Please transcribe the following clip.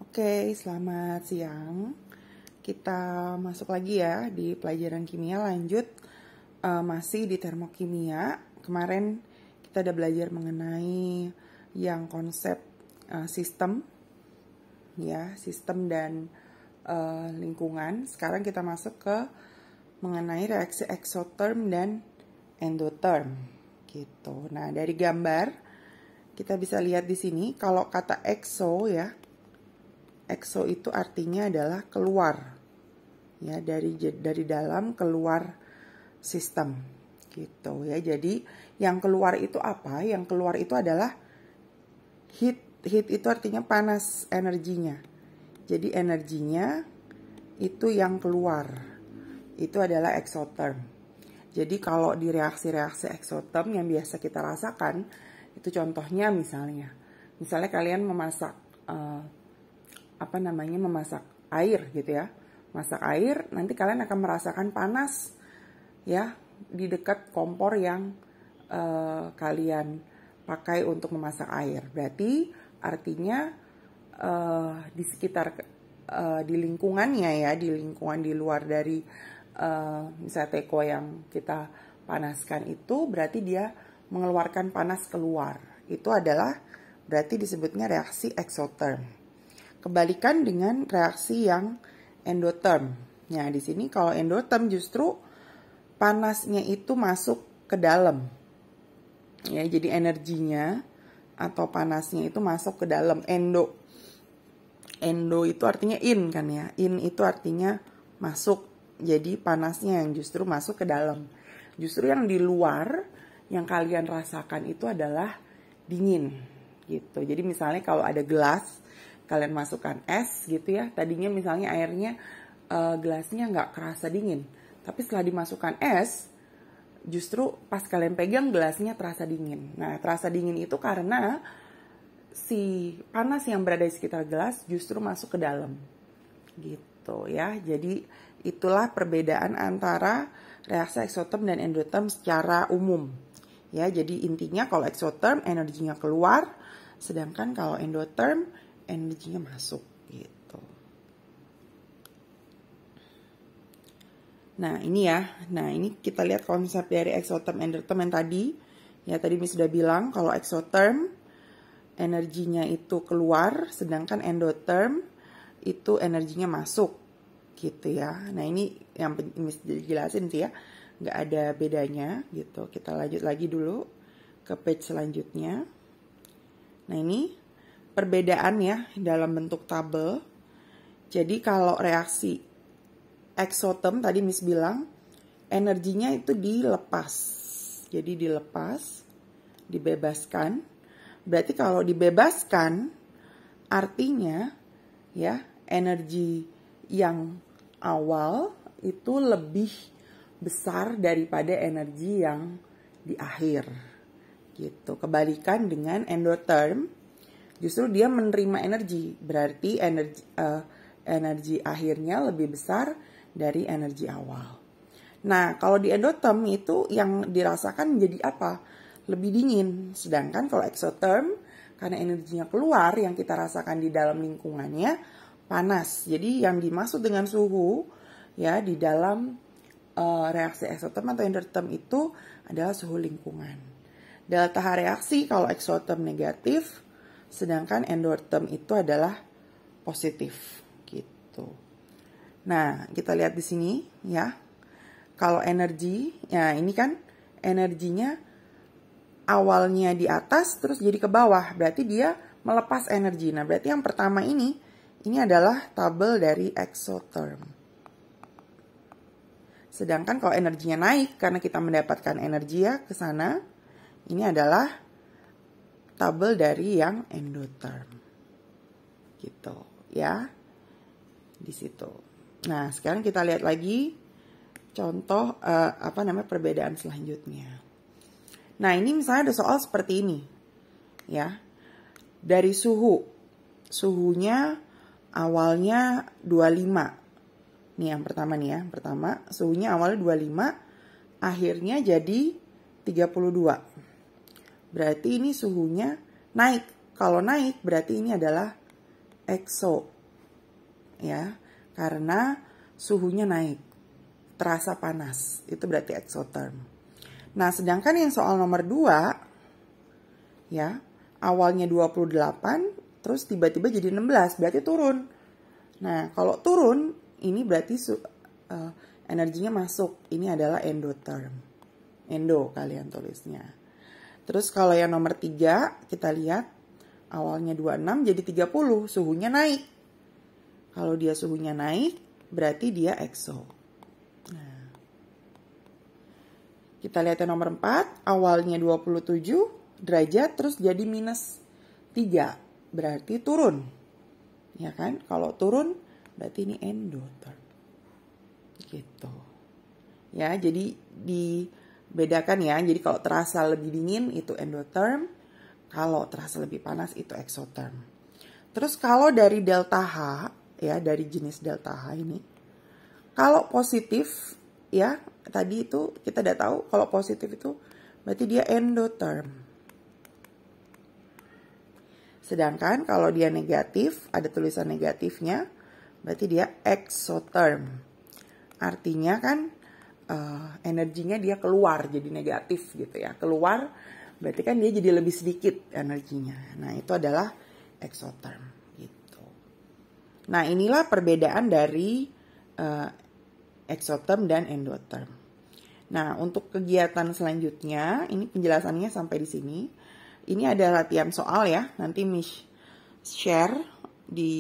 Oke, selamat siang. Kita masuk lagi ya di pelajaran kimia lanjut. Masih di termokimia. Kemarin kita udah belajar mengenai yang konsep sistem, ya, sistem dan lingkungan. Sekarang kita masuk ke mengenai reaksi eksoterm dan endoterm, gitu. Nah, dari gambar kita bisa lihat di sini kalau kata exo ya. Exo itu artinya adalah keluar, ya, dari dalam keluar sistem, gitu ya. Jadi yang keluar itu apa? Yang keluar itu adalah heat. Heat itu artinya panas energinya. Jadi energinya itu yang keluar, itu adalah exotherm. Jadi kalau di reaksi-reaksi exotherm yang biasa kita rasakan, itu contohnya misalnya kalian memasak memasak air gitu ya. Masak air, nanti kalian akan merasakan panas ya di dekat kompor yang kalian pakai untuk memasak air. Berarti artinya di sekitar di lingkungannya ya, di lingkungan di luar dari misalnya teko yang kita panaskan itu berarti dia mengeluarkan panas keluar. Itu adalah berarti disebutnya reaksi exotherm. Kebalikan dengan reaksi yang endotherm. Nah, di sini kalau endotherm justru panasnya itu masuk ke dalam. Ya, jadi energinya atau panasnya itu masuk ke dalam. Endo itu artinya in kan ya. In itu artinya masuk. Jadi panasnya yang justru masuk ke dalam. Justru yang di luar yang kalian rasakan itu adalah dingin gitu. Jadi misalnya kalau ada gelas kalian masukkan es gitu ya, tadinya misalnya airnya gelasnya nggak kerasa dingin, tapi setelah dimasukkan es justru pas kalian pegang gelasnya terasa dingin. Nah, terasa dingin itu karena si panas yang berada di sekitar gelas justru masuk ke dalam gitu ya. Jadi itulah perbedaan antara reaksi exotherm dan endotherm secara umum ya. Jadi intinya kalau exotherm energinya keluar, sedangkan kalau endotherm energinya masuk gitu. Nah ini ya, ini kita lihat konsep dari exotherm endotherm yang tadi. Ya tadi Miss sudah bilang kalau exotherm energinya itu keluar, sedangkan endotherm itu energinya masuk gitu ya. Nah ini yang Miss jelasin sih ya, nggak ada bedanya gitu. Kita lanjut lagi dulu ke page selanjutnya. Nah ini perbedaan ya dalam bentuk tabel. Jadi kalau reaksi exotherm tadi Miss bilang energinya itu dilepas. Jadi dilepas, dibebaskan. Berarti kalau dibebaskan artinya ya energi yang awal itu lebih besar daripada energi yang di akhir. Gitu. Kebalikan dengan endotherm, justru dia menerima energi, berarti energi akhirnya lebih besar dari energi awal. Nah, kalau di endotherm itu yang dirasakan menjadi apa? Lebih dingin. Sedangkan kalau exotherm, karena energinya keluar, yang kita rasakan di dalam lingkungannya panas. Jadi yang dimaksud dengan suhu ya di dalam reaksi exotherm atau endotherm itu adalah suhu lingkungan. Delta reaksi kalau exotherm negatif, sedangkan endotherm itu adalah positif gitu. Nah, kita lihat di sini ya. Kalau energi, ya ini kan energinya awalnya di atas terus jadi ke bawah, berarti dia melepas energi. Nah, berarti yang pertama ini adalah tabel dari exotherm. Sedangkan kalau energinya naik karena kita mendapatkan energi ya ke sana, ini adalah tabel dari yang endotherm gitu ya di situ. Nah sekarang kita lihat lagi contoh perbedaan selanjutnya. Nah ini misalnya ada soal seperti ini ya, dari suhunya awalnya 25 nih yang pertama nih ya, suhunya awalnya 25 akhirnya jadi 32. Berarti ini suhunya naik. Kalau naik berarti ini adalah exo. Ya, karena suhunya naik, terasa panas. Itu berarti exotherm. Nah, sedangkan yang soal nomor 2, ya, awalnya 28, terus tiba-tiba jadi 16, berarti turun. Nah, kalau turun, ini berarti energinya masuk. Ini adalah endotherm. Endo kalian tulisnya. Terus kalau yang nomor 3, kita lihat awalnya 26 jadi 30, suhunya naik. Kalau dia suhunya naik, berarti dia exo. Nah, kita lihat yang nomor 4, awalnya 27 derajat, terus jadi minus 3, berarti turun. Ya kan? Kalau turun, berarti ini endotherm. Gitu. Ya, jadi dibedakan ya. Jadi kalau terasa lebih dingin, itu endotherm. Kalau terasa lebih panas, itu exotherm. Terus kalau dari delta H, ya, dari jenis delta H ini, kalau positif, ya, tadi itu kita udah tahu, kalau positif itu berarti dia endotherm. Sedangkan kalau dia negatif, ada tulisan negatifnya, berarti dia exotherm. Artinya kan energinya dia keluar jadi negatif gitu ya. Keluar berarti kan dia jadi lebih sedikit energinya. Nah, itu adalah exotherm gitu. Nah, inilah perbedaan dari exotherm dan endotherm. Nah, untuk kegiatan selanjutnya, ini penjelasannya sampai di sini. Ini ada latihan soal ya, nanti Miss share di